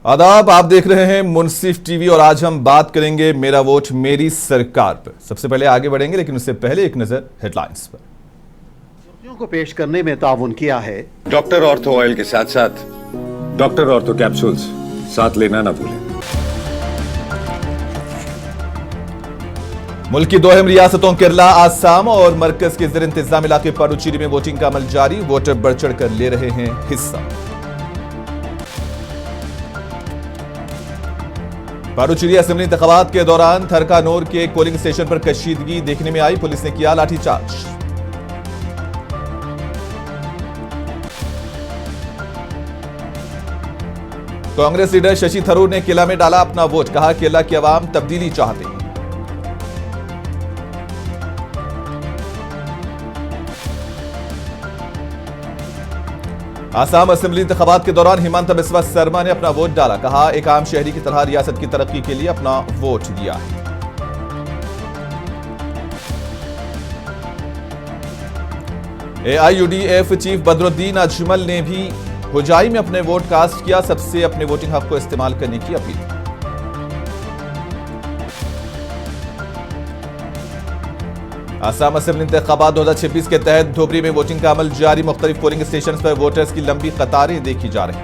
आदाब, आप देख रहे हैं मुनसिफ टीवी और आज हम बात करेंगे मेरा वोट मेरी सरकार पर। सबसे पहले आगे बढ़ेंगे लेकिन उससे पहले एक नजर हेडलाइंस पर। सुर्खियों को पेश करने में ताउन किया है डॉक्टर ऑर्थो ऑयल के साथ साथ डॉक्टर ऑर्थो कैप्सूल्स साथ लेना ना भूलें। मुल्क की दो अहम रियासतों केरला, आसाम और मरकज के ज़ेर इंतजाम इलाके पुडुचेरी में वोटिंग का अमल जारी। वोटर बढ़ चढ़ कर ले रहे हैं हिस्सा। पुडुचेरी असेंबली इंतखाबात के दौरान थरकानोर के एक पोलिंग स्टेशन पर कशीदगी देखने में आई। पुलिस ने किया लाठीचार्ज। कांग्रेस लीडर शशि थरूर ने केरला में डाला अपना वोट। कहा केरला की आवाम तब्दीली चाहते हैं। आसाम असेंबली इंतखाबात के दौरान हिमंता बिस्वा शर्मा ने अपना वोट डाला। कहा एक आम शहरी की तरह रियासत की तरक्की के लिए अपना वोट दिया है। AIUDF चीफ बदरुद्दीन अजमल ने भी हुजाई में अपने वोट कास्ट किया। सबसे अपने वोटिंग हक को इस्तेमाल करने की अपील। आसाम असेंबली इंतखाबात 2026 के तहत धोबरी में वोटिंग का अमल जारी। मुख्तलिफ पोलिंग स्टेशन पर वोटर्स की लंबी कतारें देखी जा रही।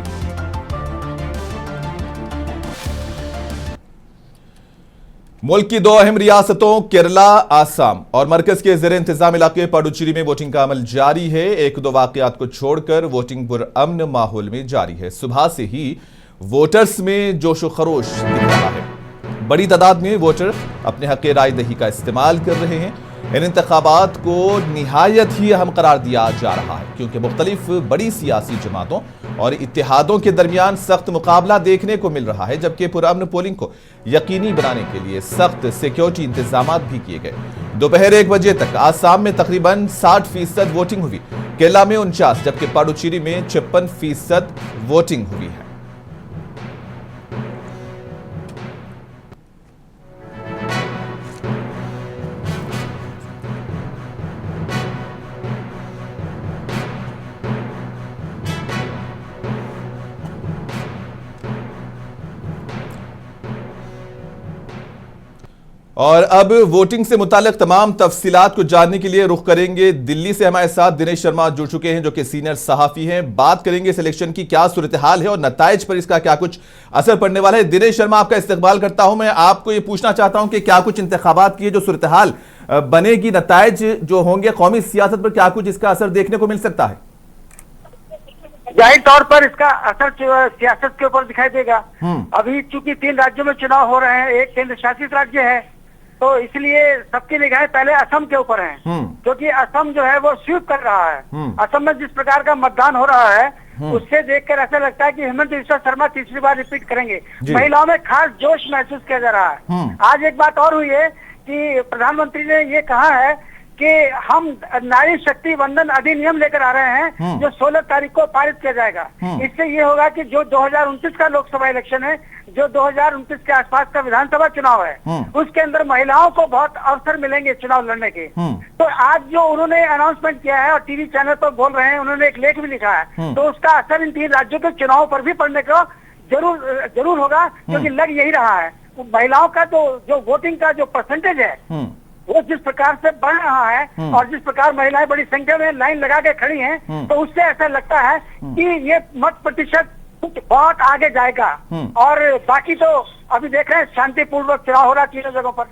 मुल्क की दो अहम रियासतों केरला, आसाम और मरकज के ज़ेर इंतजाम इलाके पुडुचेरी में वोटिंग का अमल जारी है। एक दो वाकयात को छोड़कर वोटिंग पुरअमन माहौल में जारी है। सुबह से ही वोटर्स में जोशो खरोश दिख रहा है। बड़ी तादाद में वोटर अपने हक राय दही का इस्तेमाल कर रहे हैं। इन इंतखाबात को निहायत ही अहम करार दिया जा रहा है क्योंकि मुख्तलिफ बड़ी सियासी जमातों और इत्तेहादों के दरमियान सख्त मुकाबला देखने को मिल रहा है, जबकि पुरअमन पोलिंग को यकीनी बनाने के लिए सख्त सिक्योरिटी इंतजाम भी किए गए। दोपहर 1 बजे तक आसाम में तकरीबन 60% वोटिंग हुई, केरला में 49, जबकि पुडुचेरी में 56% वोटिंग हुई है। और अब वोटिंग से मुतालिक तमाम तफसीलात को जानने के लिए रुख करेंगे दिल्ली से। हमारे साथ दिनेश शर्मा जुड़ चुके हैं जो कि सीनियर सहाफी हैं। बात करेंगे इस इलेक्शन की क्या सूरत हाल है और नताइज पर इसका क्या कुछ असर पड़ने वाला है। दिनेश शर्मा, आपका इस्तकबाल करता हूं। मैं आपको ये पूछना चाहता हूं कि क्या कुछ इंतखाबात की जो सूरत हाल बनेगी, नताइज जो होंगे कौमी सियासत पर क्या कुछ इसका असर देखने को मिल सकता है? जाहिर तौर पर इसका असर सियासत के ऊपर दिखाई देगा। अभी चूंकि 3 राज्यों में चुनाव हो रहे हैं, एक केंद्र शासित राज्य है, तो इसलिए सबकी निगाहें पहले असम के ऊपर हैं, क्योंकि असम जो है वो स्वीप कर रहा है। असम में जिस प्रकार का मतदान हो रहा है उससे देखकर ऐसा लगता है कि हेमंत बिस्वा शर्मा तीसरी बार रिपीट करेंगे। महिलाओं में खास जोश महसूस किया जा रहा है। आज एक बात और हुई है कि प्रधानमंत्री ने ये कहा है कि हम नारी शक्ति वंदन अधिनियम लेकर आ रहे हैं जो 16 तारीख को पारित किया जाएगा। इससे ये होगा कि जो 2029 का लोकसभा इलेक्शन है, जो 2029 के आसपास का विधानसभा चुनाव है, उसके अंदर महिलाओं को बहुत अवसर मिलेंगे चुनाव लड़ने के। तो आज जो उन्होंने अनाउंसमेंट किया है और टीवी चैनल पर बोल रहे हैं, उन्होंने एक लेख भी लिखा है, तो उसका असर इन 3 राज्यों के चुनाव पर भी पड़ने का जरूर होगा, क्योंकि लग यही रहा है। महिलाओं का जो वोटिंग का जो परसेंटेज है वो जिस प्रकार से बढ़ रहा है और जिस प्रकार महिलाएं बड़ी संख्या में लाइन लगा के खड़ी हैं, तो उससे ऐसा लगता है कि ये मत प्रतिशत बहुत आगे जाएगा। और बाकी तो अभी देख रहे हैं शांतिपूर्वक चुनाव हो रहा है 3 जगहों पर।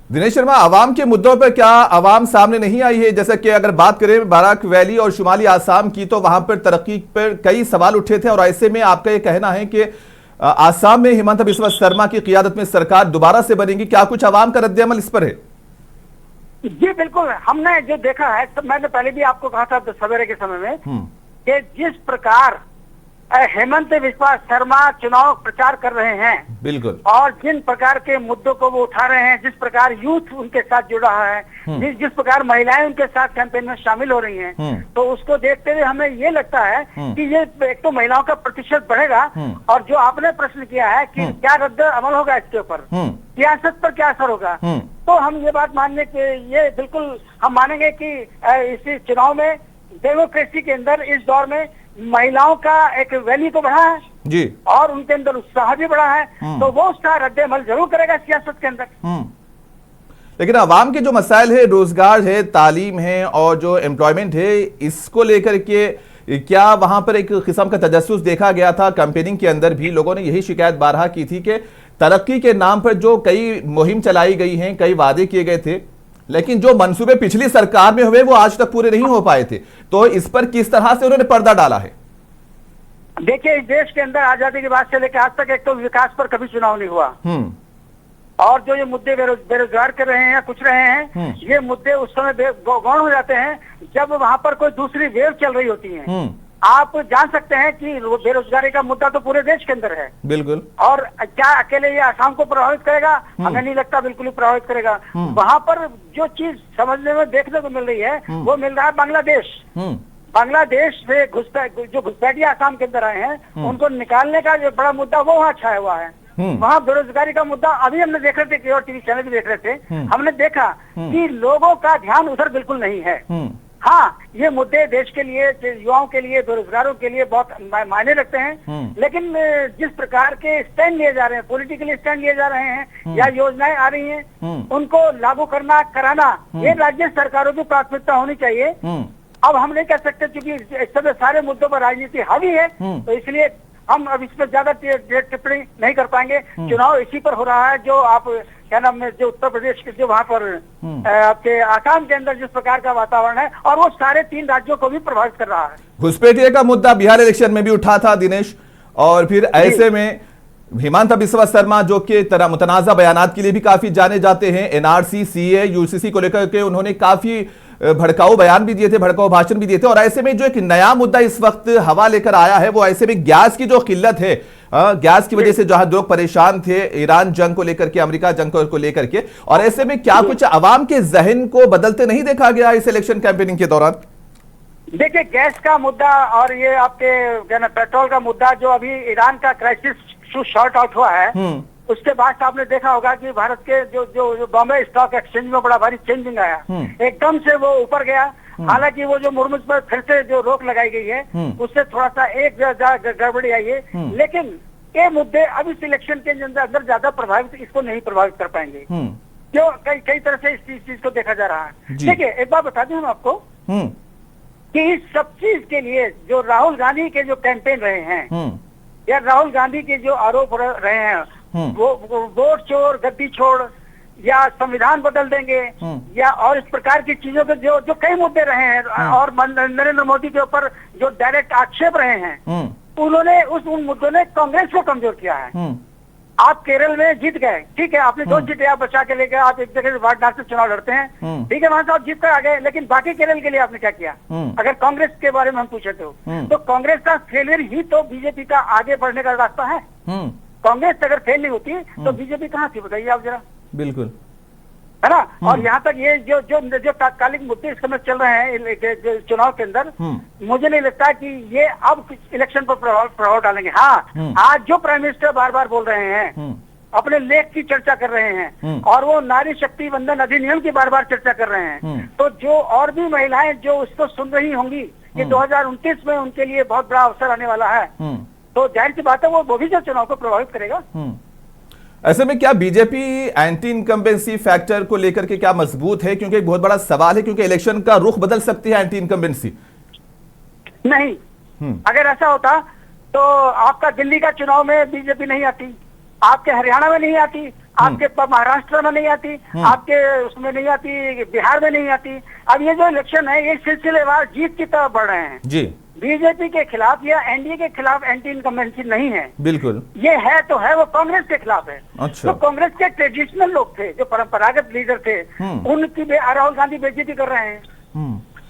दिनेश शर्मा, आवाम के मुद्दों पर क्या आवाम सामने नहीं आई है? जैसा कि अगर बात करें बाराक वैली और शुमाली आसाम की, तो वहां पर तरक्की पर कई सवाल उठे थे और ऐसे में आपका ये कहना है कि आसाम में हिमंता बिस्वा शर्मा की क़ियादत में सरकार दोबारा से बनेगी। क्या कुछ आवाम का रद्द-ए-अमल इस पर है? जी बिल्कुल, हमने जो देखा है, तो मैंने पहले भी आपको कहा था सवेरे के समय में कि जिस प्रकार हेमंत बिस्वा शर्मा चुनाव प्रचार कर रहे हैं, बिल्कुल, और जिन प्रकार के मुद्दों को वो उठा रहे हैं, जिस प्रकार यूथ उनके साथ जुड़ रहा है, जिस प्रकार महिलाएं उनके साथ कैंपेन में शामिल हो रही हैं, तो उसको देखते हुए हमें ये लगता है कि ये एक तो महिलाओं का प्रतिशत बढ़ेगा, और जो आपने प्रश्न किया है कि क्या रद्द अमल होगा इसके ऊपर, सियासत पर क्या असर होगा, तो हम ये बात मानने के ये बिल्कुल हम मानेंगे कि इस चुनाव में डेमोक्रेसी के अंदर इस दौर में महिलाओं का एक वैल्यू तो बढ़ा है जी। और उनके अंदर उत्साह भी बढ़ा है, तो वो उसका रद्द-ए-अमल जरूर करेगा सियासत के अंदर। लेकिन आवाम के जो मसाइल है, रोजगार है, तालीम है और जो एम्प्लॉयमेंट है, इसको लेकर के क्या वहां पर एक किस्म का तजस्सुस देखा गया था? कैंपेनिंग के अंदर भी लोगों ने यही शिकायत बारहा की थी कि तरक्की के नाम पर जो कई मुहिम चलाई गई हैं, कई वादे किए गए थे, लेकिन जो मंसूबे पिछली सरकार में हुए वो आज तक पूरे नहीं हो पाए थे। तो इस पर किस तरह से उन्होंने पर्दा डाला है? देखिए, इस देश के अंदर आजादी के बाद से लेकर आज तक एक तो विकास पर कभी चुनाव नहीं हुआ, और जो ये मुद्दे बेरोजगार कर रहे हैं, कुछ रहे हैं, ये मुद्दे उस समय गौण हो जाते हैं जब वहां पर कोई दूसरी वेव चल रही होती है। आप जान सकते हैं कि बेरोजगारी का मुद्दा तो पूरे देश के अंदर है। बिल्कुल। और क्या अकेले ये आसाम को प्रभावित करेगा? हमें नहीं लगता बिल्कुल ही प्रभावित करेगा। वहां पर जो चीज समझने में देखने को मिल रही है वो मिल रहा है बांग्लादेश। बांग्लादेश से जो घुसपैठिए आसाम के अंदर आए हैं, उनको निकालने का जो बड़ा मुद्दा वो वहाँ छाया हुआ है। वहाँ बेरोजगारी का मुद्दा अभी हमने देख रहे थे और टीवी चैनल भी देख रहे थे, हमने देखा कि लोगों का ध्यान उधर बिल्कुल नहीं है। हाँ, ये मुद्दे देश के लिए, युवाओं के लिए, बेरोजगारों के लिए बहुत मायने रखते हैं, लेकिन जिस प्रकार के स्टैंड लिए जा रहे हैं, पॉलिटिकली स्टैंड लिए जा रहे हैं या योजनाएं आ रही हैं, उनको लागू करना, कराना, ये राज्य सरकारों की प्राथमिकता होनी चाहिए। अब हम नहीं कह सकते क्योंकि इस समय सारे मुद्दों पर राजनीति हावी है, तो इसलिए हम अब इस पर ज्यादा टिप्पणी नहीं कर पाएंगे। चुनाव इसी पर हो रहा है जो आप क्या नाम है, जो उत्तर प्रदेश के जो वहाँ पर आपके आसाम के अंदर जिस प्रकार का वातावरण है, और वो सारे 3 राज्यों को भी प्रभावित कर रहा है। घुसपैठिए का मुद्दा बिहार इलेक्शन में भी उठा था दिनेश, और फिर ऐसे में हिमांता बिस्वा शर्मा जो कि मुतनाज़ा बयानात के लिए भी काफी जाने जाते हैं, एनआरसी, सीए, यूसीसी को लेकर के उन्होंने काफी भड़काऊ बयान भी दिए थे, भड़काऊ भाषण भी दिए थे। और ऐसे में जो एक नया मुद्दा इस वक्त हवा लेकर आया है वो ऐसे में गैस की जो किल्लत है, गैस की वजह से जहां लोग परेशान थे, ईरान जंग को लेकर के, अमेरिका जंग को लेकर के, और ऐसे में क्या कुछ अवाम के जहन को बदलते नहीं देखा गया इस इलेक्शन कैंपेनिंग के दौरान? देखिए, गैस का मुद्दा और ये आपके पेट्रोल का मुद्दा, जो अभी ईरान का क्राइसिस शॉर्ट आउट हुआ है, उसके बाद आपने देखा होगा कि भारत के जो बॉम्बे स्टॉक एक्सचेंज में बड़ा भारी चेंजिंग आया, एकदम से वो ऊपर गया। हालांकि वो जो मुर्मुज पर फिर से जो रोक लगाई गई है, उससे थोड़ा सा एक गड़बड़ी आई है, लेकिन ये मुद्दे अब इस इलेक्शन के अंदर ज्यादा प्रभावित, इसको नहीं प्रभावित कर पाएंगे, जो कई तरह से इस चीज को देखा जा रहा है। देखिए, एक बात बता दूं हम आपको कि इस सब चीज के लिए जो राहुल गांधी के जो कैंपेन रहे हैं, या राहुल गांधी के जो आरोप रहे हैं, वो वोट चोर, गद्दी छोड़, या संविधान बदल देंगे, या और इस प्रकार की चीजों के जो कई मुद्दे रहे हैं, और नरेंद्र मोदी के ऊपर जो डायरेक्ट आक्षेप रहे हैं, उन्होंने उन मुद्दों ने कांग्रेस को कमजोर किया है। आप केरल में जीत गए, ठीक है, आपने 2 सीटें आप बचा के ले गए, आप एक जगह वार्ड से चुनाव लड़ते हैं, ठीक है, वहां से आप जीत कर आ गए, लेकिन बाकी केरल के लिए आपने क्या किया? अगर कांग्रेस के बारे में हम पूछे तो कांग्रेस का फेलियर ही तो बीजेपी का आगे बढ़ने का रास्ता है। कांग्रेस अगर फेल नहीं होती तो बीजेपी कहाँ थी, बताइए आप जरा। बिल्कुल, है ना। और यहाँ तक ये जो तात्कालिक मुद्दे इस समय चल रहे हैं चुनाव के अंदर, मुझे नहीं लगता कि ये अब इलेक्शन पर प्रभाव डालेंगे। हाँ, आज जो प्राइम मिनिस्टर बार बार बोल रहे हैं, अपने लेख की चर्चा कर रहे हैं, और वो नारी शक्ति वंदन अधिनियम की बार बार चर्चा कर रहे हैं, तो जो और भी महिलाएं जो उसको सुन रही होंगी कि 2029 में उनके लिए बहुत बड़ा अवसर आने वाला है, तो जाहिर सी बात है वो भी जो चुनाव को प्रभावित करेगा। ऐसे में क्या बीजेपी एंटी इनकम्बेंसी फैक्टर को लेकर के क्या मजबूत है? क्योंकि एक बहुत बड़ा सवाल है, क्योंकि इलेक्शन का रुख बदल सकती है एंटी इनकम्बेंसी। नहीं, अगर ऐसा होता तो आपका दिल्ली का चुनाव में बीजेपी नहीं आती, आपके हरियाणा में नहीं आती, आपके महाराष्ट्र में नहीं आती, आपके उसमें नहीं आती, बिहार में नहीं आती। अब ये जो इलेक्शन है ये सिलसिलेवार जीत की तरफ बढ़ रहे हैं जी। बीजेपी के खिलाफ या एनडीए के खिलाफ एंटी इनकम्बेंसी नहीं है, बिल्कुल, ये है तो है वो कांग्रेस के खिलाफ है। अच्छा। तो कांग्रेस के ट्रेडिशनल लोग थे, जो परंपरागत लीडर थे, उनकी राहुल गांधी बेइज्जती कर रहे हैं।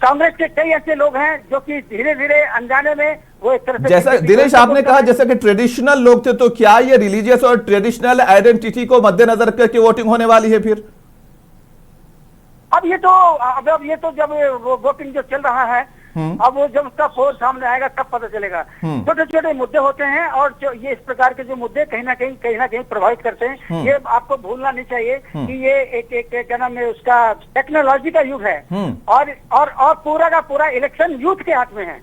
कांग्रेस के कई ऐसे लोग हैं जो कि धीरे धीरे अनजाने में वो एक तरह से, जैसा दिनेश आपने कहा जैसे कि ट्रेडिशनल लोग थे, तो क्या ये रिलीजियस और ट्रेडिशनल आइडेंटिटी को मद्देनजर करके वोटिंग होने वाली है फिर? अब ये तो जब वोटिंग जो चल रहा है, अब वो जब उसका पोल सामने आएगा तब पता चलेगा। छोटे छोटे मुद्दे होते हैं, और जो ये इस प्रकार के जो मुद्दे कहीं ना कहीं प्रभावित करते हैं। ये आपको भूलना नहीं चाहिए कि ये एक क्या नाम है उसका, टेक्नोलॉजी का युग है, और पूरा का पूरा इलेक्शन यूथ के हाथ में है।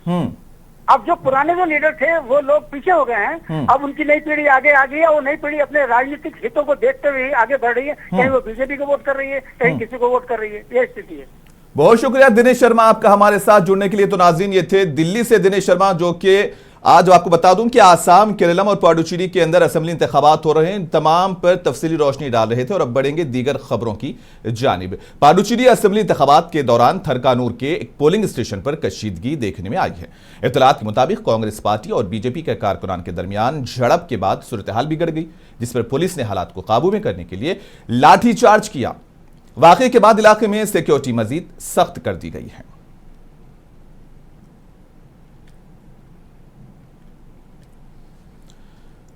अब जो पुराने जो लीडर थे वो लोग पीछे हो गए हैं, अब उनकी नई पीढ़ी आगे आ गई है। वो नई पीढ़ी अपने राजनीतिक हितों को देखते हुए आगे बढ़ रही है। कहीं वो बीजेपी को वोट कर रही है, कहीं किसी को वोट कर रही है। ये स्थिति है। बहुत शुक्रिया दिनेश शर्मा आपका हमारे साथ जुड़ने के लिए। तो नाज़रीन, ये थे दिल्ली से दिनेश शर्मा, जो कि आज आपको बता दूं कि आसाम, केरलम और पुडुचेरी के अंदर असेंबली इंतखाबात हो रहे हैं, तमाम पर तफसीली रोशनी डाल रहे थे। और अब बढ़ेंगे दीगर खबरों की जानिब। पुडुचेरी असेंबली इंतखाबात के दौरान थरकानूर के एक पोलिंग स्टेशन पर कशीदगी देखने में आई है। इत्तलात के मुताबिक कांग्रेस पार्टी और बीजेपी के कारकुनान के दरमियान झड़प के बाद सूरत हाल बिगड़ गई, जिस पर पुलिस ने हालात को काबू में करने के लिए लाठीचार्ज किया। वाकये के बाद इलाके में सिक्योरिटी मजीद सख्त कर दी गई है।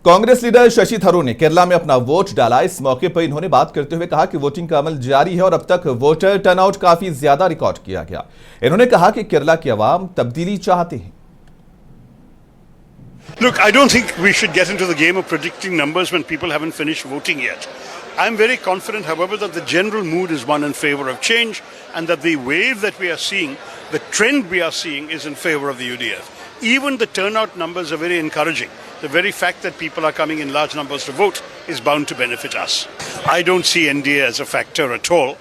कांग्रेस लीडर शशि थरूर ने केरला में अपना वोट डाला। इस मौके पर इन्होंने बात करते हुए कहा कि वोटिंग का अमल जारी है और अब तक वोटर टर्नआउट काफी ज्यादा रिकॉर्ड किया गया। इन्होंने कहा कि केरला की आवाम तब्दीली चाहते हैं। Look, I don't think we should get into the game of predicting numbers when people haven't finished voting yet. I'm very confident, however, that the general mood is one in favor of change and that the wave that we are seeing, the trend we are seeing, is in favor of the UDF. Even the turnout numbers are very encouraging. The very fact that people are coming in large numbers to vote is bound to benefit us. I don't see NDA as a factor at all.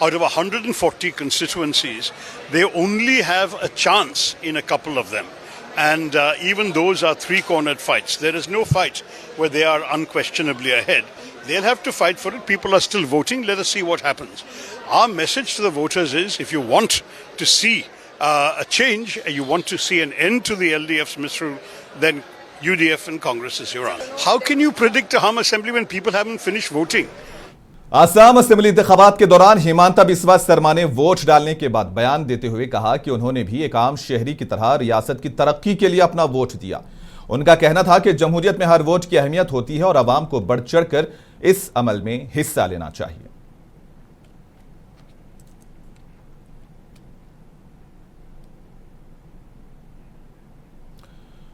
Out of 140 constituencies, they only have a chance in a couple of them. And even those are three-cornered fights. There is no fight where they are unquestionably ahead. They'll have to fight for it. People are still voting. Let us see what happens. Our message to the voters is, if you want to see a change, you want to see an end to the LDF's misrule, then UDF and Congress is your answer. How can you predict a hum assembly when people haven't finished voting? Assam assembly इंतखाबात के दौरान हिमांता बिस्वा शर्मा ने vote डालने के बाद बयान देते हुए कहा कि उन्होंने भी एक आम शहरी की तरह रियासत की तरक्की के लिए अपना वोट दिया। उनका कहना था कि जमहूरियत में हर वोट की अहमियत होती है और आवाम को बढ़ चढ़कर इस अमल में हिस्सा लेना चाहिए।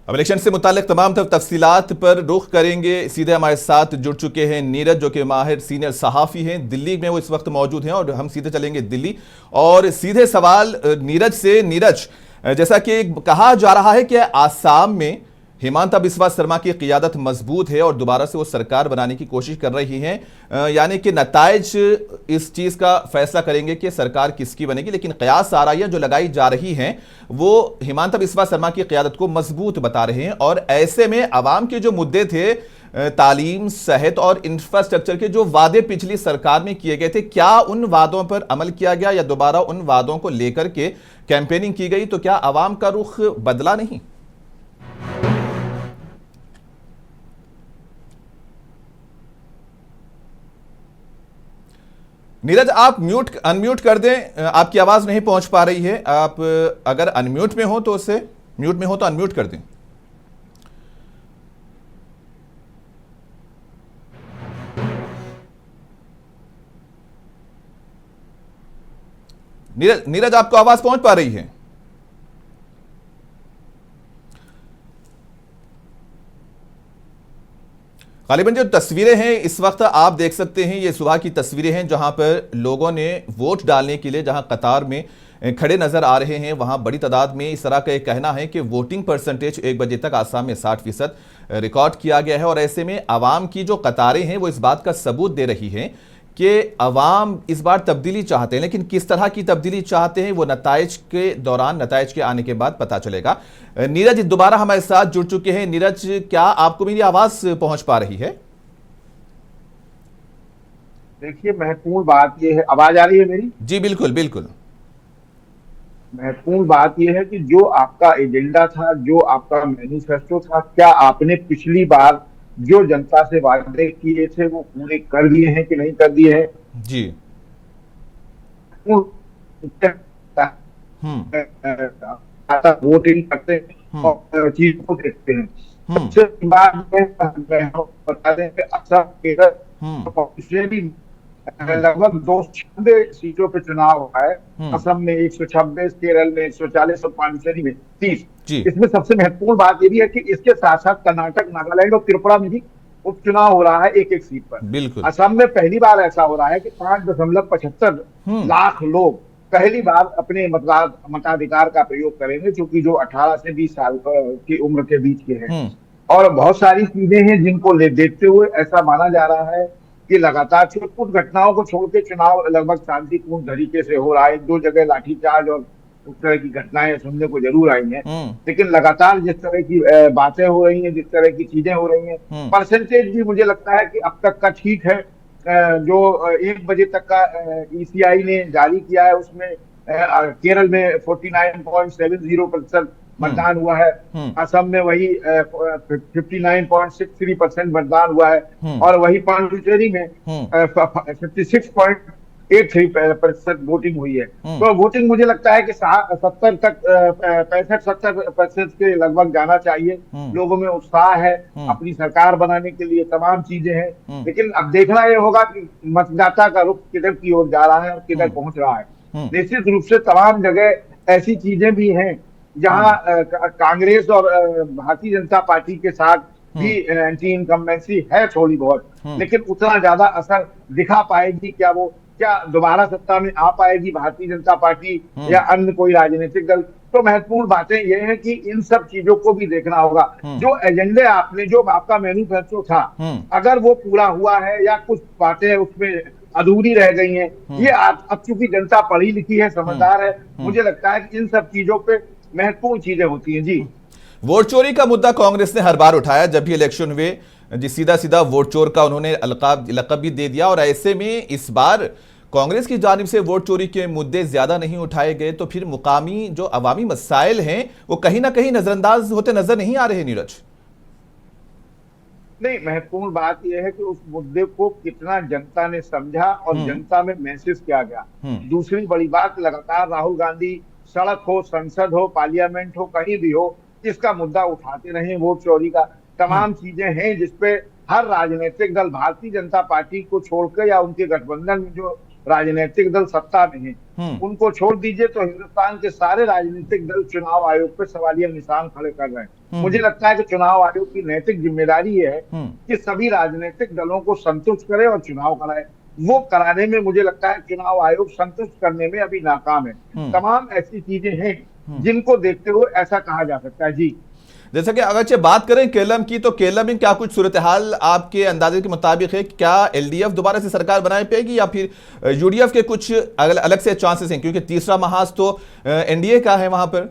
अब इलेक्शन से मुतालिक तमाम तफसीलात पर रुख करेंगे। सीधे हमारे साथ जुड़ चुके हैं नीरज, जो कि माहिर सीनियर सहाफ़ी हैं। दिल्ली में वो इस वक्त मौजूद हैं और हम सीधे चलेंगे दिल्ली और सीधे सवाल नीरज से। नीरज, जैसा कि कहा जा रहा है कि आसाम में हिमांता बिस्वा शर्मा की क़ियादत मजबूत है और दोबारा से वो सरकार बनाने की कोशिश कर रही हैं, यानी कि नताइज इस चीज़ का फैसला करेंगे कि सरकार किसकी बनेगी। लेकिन क़यास आराइयाँ जो लगाई जा रही हैं वो हिमांता बिस्वा शर्मा की क़ियादत को मजबूत बता रहे हैं। और ऐसे में आवाम के जो मुद्दे थे, तालीम, सेहत और इंफ्रास्ट्रक्चर के जो वादे पिछली सरकार में किए गए थे, क्या उन वादों पर अमल किया गया या दोबारा उन वादों को लेकर के कैंपेनिंग की गई? तो क्या आवाम का रुख बदला नहीं? नीरज, आप अनम्यूट कर दें, आपकी आवाज नहीं पहुंच पा रही है। आप अगर अनम्यूट में हो तो उसे म्यूट में हो तो अनम्यूट कर दें। नीरज, आपको आवाज पहुंच पा रही है? गालिबन जो तस्वीरें हैं इस वक्त आप देख सकते हैं, ये सुबह की तस्वीरें हैं जहां पर लोगों ने वोट डालने के लिए जहां कतार में खड़े नजर आ रहे हैं। वहां बड़ी तादाद में इस तरह का एक कहना है कि वोटिंग परसेंटेज 1 बजे तक आसाम में 60% रिकॉर्ड किया गया है। और ऐसे में आवाम की जो कतारें हैं वो इस बात का सबूत दे रही हैं कि अवाम इस बार तब्दीली चाहते हैं। लेकिन किस तरह की तब्दीली चाहते हैं वो नताइज के दौरान, नताइज के आने के बाद पता चलेगा। नीरज दोबारा हमारे साथ जुड़ चुके हैं। नीरज, क्या आपको मेरी आवाज पहुंच पा रही है? देखिए, महत्वपूर्ण बात यह है, आवाज आ रही है मेरी? जी बिल्कुल बिल्कुल। महत्वपूर्ण बात यह है कि जो आपका एजेंडा था, जो आपका मैनिफेस्टो था, क्या आपने पिछली बार जो जनता से वादे किए थे वो पूरे कर दिए हैं कि नहीं कर दिए हैं? जी वोटिंग करते हैं और चीज को देखते हैं। सबसे बाद में बता दें कि असम, केरल लगभग 296 सीटों पे चुनाव हुआ है। असम में 126, केरल में 140 और पांडिचेरी में 30। इसमें सबसे महत्वपूर्ण बात ये भी है कि इसके साथ साथ कर्नाटक, नागालैंड और त्रिपुरा में भी उपचुनाव हो रहा है एक सीट पर। बिल्कुल। असम में पहली बार ऐसा हो रहा है कि 5.75 लाख लोग पहली बार अपने मताधिकार का प्रयोग करेंगे, क्योंकि जो 18 से 20 साल की उम्र के बीच के हैं। और बहुत सारी चीजें हैं जिनको देखते हुए ऐसा माना जा रहा है कि लगातार छुटपुट घटनाओं को छोड़ के चुनाव लगभग शांतिपूर्ण तरीके से हो रहा है। 2 जगह लाठीचार्ज और उस तरह की घटनाएं सुनने को जरूर आई हैं, लेकिन लगातार जिस तरह की बातें हो रही हैं, जिस तरह की चीजें हो रही हैं, परसेंटेज भी मुझे लगता है कि अब तक का ठीक है। जो 1 बजे तक का ECI ने जारी किया है, उसमें केरल में 49.70% मतदान हुआ है, असम में वही 59.63% मतदान हुआ है, और वही पांडिचेरी में 56.83% वोटिंग हुई है। तो वोटिंग मुझे लगता है कि 70 तक 65-70% के लगभग जाना चाहिए। लोगों में उत्साह है, अपनी सरकार बनाने के लिए तमाम चीजें हैं, लेकिन अब देखना ये होगा कि मतदाता का रुख किधर की ओर जा रहा है और किधर पहुंच रहा है। निश्चित रूप से तमाम जगह ऐसी चीजें भी हैं जहां कांग्रेस और भारतीय जनता पार्टी के साथ भी एंटी इनकम्बेंसी है थोड़ी बहुत, लेकिन उतना ज्यादा असर दिखा पाएगी क्या दोबारा सत्ता में आ पाएगी भारतीय जनता पार्टी या अन्य कोई राजनीतिक दल? तो महत्वपूर्ण बातें ये हैं कि इन सब चीजों को भी देखना होगा। जो एजेंडे जो आपका मैनिफेस्टो था, अगर वो पूरा हुआ है या कुछ बातें उसमें अधूरी रह गई हैं, ये अब चूंकि जनता पढ़ी लिखी है, समझदार है, मुझे लगता है कि इन सब चीजों पे महत्वपूर्ण चीजें होती हैं। जी, वोट चोरी का मुद्दा कांग्रेस ने हर बार उठाया जब भी इलेक्शन हुए, जी सीधा सीधा वोट चोर का उन्होंने लक़ब भी दे दिया। और ऐसे में इस बार कांग्रेस की जानिब से वोट चोरी के मुद्दे ज्यादा नहीं उठाए गए, तो फिर मुकामी जो अवामी मसाइल हैं वो कहीं ना कहीं नजरअंदाज होते नजर नहीं आ रहे। नीरज, नहीं, महत्वपूर्ण बात यह है कि उस मुद्दे को कितना जनता ने समझा और जनता में मैसेज किया गया। दूसरी बड़ी बात, लगातार राहुल गांधी सड़क हो, संसद हो, पार्लियामेंट हो, कहीं भी हो, इसका मुद्दा उठाते रहे। वोट चोरी का तमाम चीजें हैं जिसपे हर राजनीतिक दल, भारतीय जनता पार्टी को छोड़कर या उनके गठबंधन में जो राजनीतिक दल सत्ता में हैं, उनको छोड़ दीजिए तो हिंदुस्तान के सारे राजनीतिक दल चुनाव आयोग पर सवालिया निशान खड़े कर रहे हैं। मुझे लगता है कि चुनाव आयोग की नैतिक जिम्मेदारी ये है कि सभी राजनीतिक दलों को संतुष्ट करे और चुनाव कराए। वो कराने में मुझे लगता है चुनाव आयोग संतुष्ट करने में अभी नाकाम है। तमाम ऐसी चीजें हैं जिनको देखते हुए ऐसा कहा जा सकता है। जी, जैसा कि अगर बात करें केरल की, तो केरल में क्या कुछ सूरत हाल आपके अंदाजे के मुताबिक है? क्या LDF दोबारा से सरकार बनाई पाएगी या फिर UDF के कुछ अलग से चांसेस हैं, क्योंकि तीसरा महाज तो NDA का है वहां पर?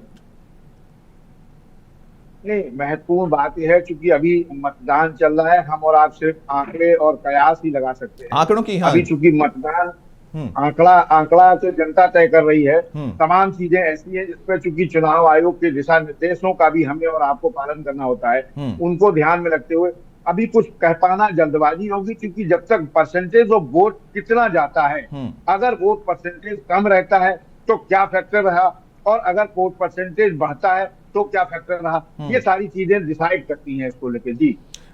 नहीं, महत्वपूर्ण बात यह है चूंकि अभी मतदान चल रहा है, हम और आप सिर्फ आंकड़े और कयास ही लगा सकते हैं। आंकड़ों की, हाँ, अभी चूंकि मतदान आंकड़ा तो जनता तय कर रही है। तमाम चीजें ऐसी हैं जिस पर चूंकि चुनाव आयोग के दिशा निर्देशों का भी हमें और आपको पालन करना होता है, उनको ध्यान में रखते हुए अभी कुछ कह पाना जल्दबाजी होगी, क्योंकि जब तक परसेंटेज ऑफ वोट कितना जाता है, अगर वोट परसेंटेज कम रहता है तो क्या फैक्टर रहा, और अगर वोट परसेंटेज बढ़ता है तो क्या फैक्टर रहा, ये सारी चीजें डिसाइड करती हैं इसको लेकर।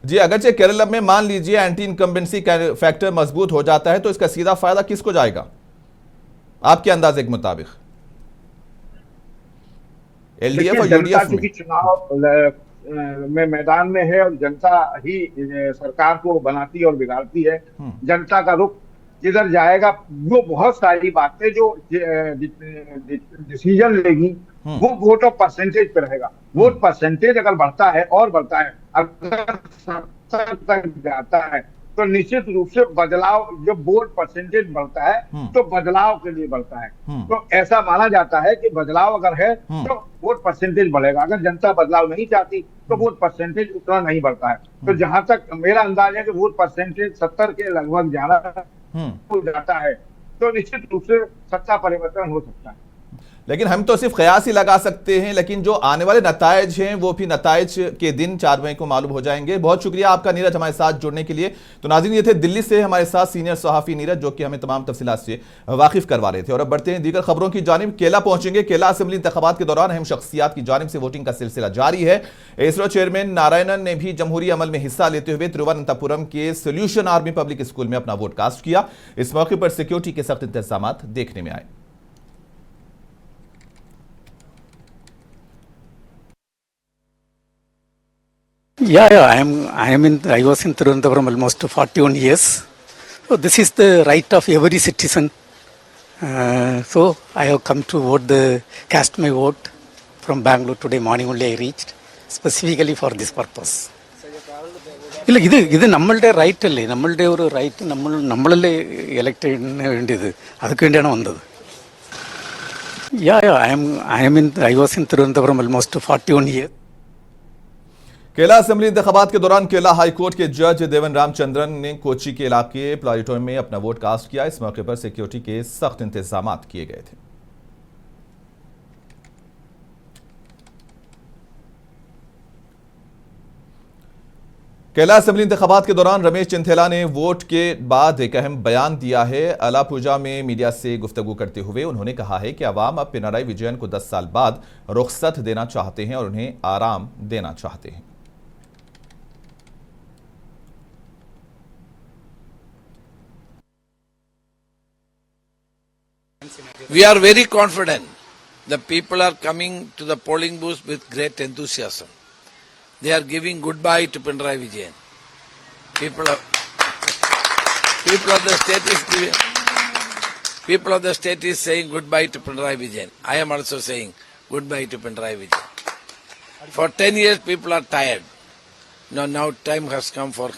जी, अगरचे केरल में मान लीजिए एंटी इनकम्बेंसी फैक्टर मजबूत हो जाता है, तो इसका सीधा फायदा किसको जाएगा आपके अंदाजे के मुताबिक? LDF और UDF में? चुनाव में मैदान में है और जनता ही सरकार को बनाती और बिगाड़ती है। जनता का रुख जिधर जाएगा, वो बहुत सारी बातें जो डिसीजन लेगी वो वोट ऑफ परसेंटेज पे रहेगा। वोट परसेंटेज अगर बढ़ता है और बढ़ता है, अगर 70 तक जाता है, तो निश्चित रूप से बदलाव, जब वोट परसेंटेज बढ़ता है तो बदलाव के लिए बढ़ता है। तो ऐसा माना जाता है कि बदलाव अगर है तो वोट परसेंटेज बढ़ेगा। अगर जनता बदलाव नहीं चाहती तो वोट परसेंटेज उतना नहीं बढ़ता है। तो जहां तक मेरा अंदाज है कि वोट परसेंटेज 70 के लगभग जाता है, तो निश्चित रूप से सत्ता परिवर्तन हो सकता है। लेकिन हम तो सिर्फ कयास ही लगा सकते हैं, लेकिन जो आने वाले नतायज हैं वो भी नतायज के दिन 4 मई को मालूम हो जाएंगे। बहुत शुक्रिया आपका नीरज हमारे साथ जुड़ने के लिए। तो नाज़रीन, ये थे दिल्ली से हमारे साथ सीनियर सहाफ़ी नीरज, जो कि हमें तमाम तफसीलात से वाकिफ करवा रहे थे। और अब बढ़ते हैं दीगर खबरों की जानिब। केला पहुंचेंगे। केला असेंबली इंतखाबात के दौरान अहम शख्सियात की जानिब से वोटिंग का सिलसिला जारी है। इसरो चेयरमैन नारायणन ने भी जमहूरी अमल में हिस्सा लेते हुए तिरुवनंतपुरम के सोल्यूशन आर्मी पब्लिक स्कूल में अपना वोट कास्ट किया। इस मौके पर सिक्योरिटी के सख्त इंतजाम देखने में आए। I was in Tirunelveli almost 41 years. So this is the right of every citizen So I have come to vote cast my vote from Bangalore today morning only. I reached specifically for this purpose. ഇല്ല ഇത് നമ്മളുടെ right അല്ലേ, നമ്മളുടെ ഒരു right നമ്മളല്ലേ elect ചെയ്യുന്നതിന് വേണ്ടിയത്, അതൊക്കെ വേണ്ടിയാണ് വന്നത്. I was in Tirunelveli almost 41 years. केला असेंबली इंतखाबात के दौरान केला हाईकोर्ट के जज देवन रामचंद्रन ने कोची के इलाके प्लारिटोरियम में अपना वोट कास्ट किया। इस मौके पर सिक्योरिटी के सख्त इंतजाम किए गए थे। केला असेंबली इंतखाबात के दौरान रमेश चिंथेला ने वोट के बाद एक अहम बयान दिया है। अलापुजा में मीडिया से गुफ्तगू करते हुए उन्होंने कहा है कि अवाम अब पिनराई विजयन को 10 साल बाद रुखसत देना चाहते हैं और उन्हें आराम देना चाहते हैं। We are very confident. The people are coming to the polling booth with great enthusiasm. They are giving goodbye to Pinarayi Vijayan. People of the state is saying goodbye to Pinarayi Vijayan. I am also saying goodbye to Pinarayi Vijayan. For 10 years, people are tired. Now time has come for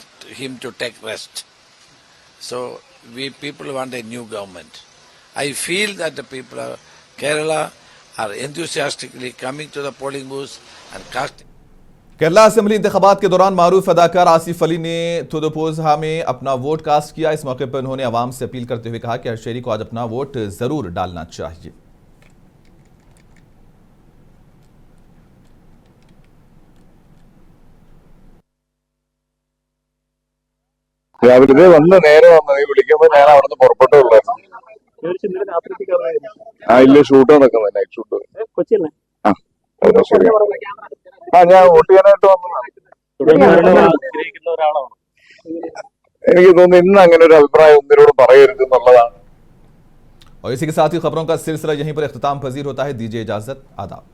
him to take rest. So people want a new government. I feel that the people of Kerala are enthusiastically coming to the polling booths and casting. Kerala assembly इंतखाबात के दौरान मारूफ अदाकार आसिफ अली ने थोडुपुझा में अपना vote cast किया। इस मौके पर उन्होंने आवाम से अपील करते हुए कहा कि हर शहरी को आज अपना वोट जरूर डालना चाहिए। രാവിലെ വന്ന് നേരെ വന്നു, നീ വിളിക്കുമ്പോ ഞാൻ അവിടെ നിന്ന് പുറപ്പെട്ടുള്ളായിരുന്നു. ഇല്ല, ഷൂട്ട് നടക്കുന്നത്, നൈറ്റ് ഷൂട്ട്. ഞാൻ വോട്ട് ചെയ്യാനായിട്ട് വന്നതാണ്. എനിക്ക് തോന്നുന്നു ഇന്ന് അങ്ങനെ ഒരു അഭിപ്രായം ഒന്നിനോട് പറയരുത് എന്നുള്ളതാണ്। और इसी के साथ ही खबरों का सिलसिला यहीं पर इख्तिताम पजीर होता है। दीजिए इजाजत, आदाब।